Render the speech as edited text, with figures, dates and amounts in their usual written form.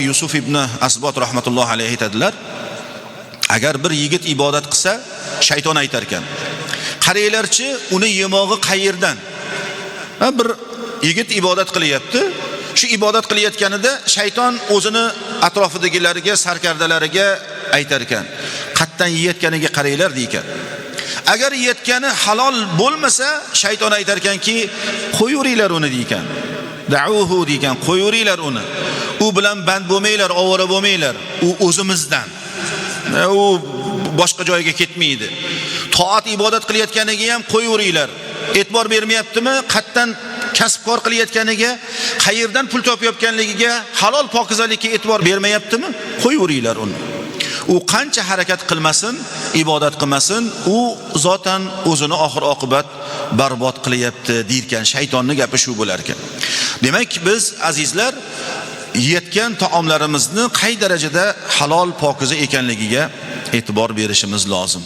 Yusuf ibn Asbot rahmatullohi alayhi aytadilar, agar bir yigit ibodat qilsa, shayton aytar ekan, qaranglarchi, uni yemog'i qayerdan? Bir yigit ibodat qilyapti. Shu ibodat qilayotganida shayton o'zini atrofidagilarga, sarkardalariga aytar ekan, qatdan yeyotganiga qaranglar deykan. Agar yeyotgani halol bo'lmasa, shayton aytar ekanki, qo'yuringlar uni deykan. Da'uhu deykan, qo'yuringlar uni. U bilan band bo'lmanglar, ovora bo'lmanglar. U o'zimizdan. U boshqa joyga ketmaydi. Toat ibodat qilayotganiga ham qo'yuringlar. E'tibor bermayaptimi? Qatdan kasbkor qilayotganiga, qayerdan pul topayotganligiga, halol pokizalikka e'tibor bermayaptimi? Qo'yuringlar uni. U qancha harakat qilmasin, ibodat qilmasin, u zotan o'zini oxir oqibat barbod qilyapti deyirkan, shaytonning gapi shu bo'lar ekan. Demak, biz azizlar yeyotgan taomlarimizni qay darajada halol pokiza ekanligiga e'tibor berishimiz lozim.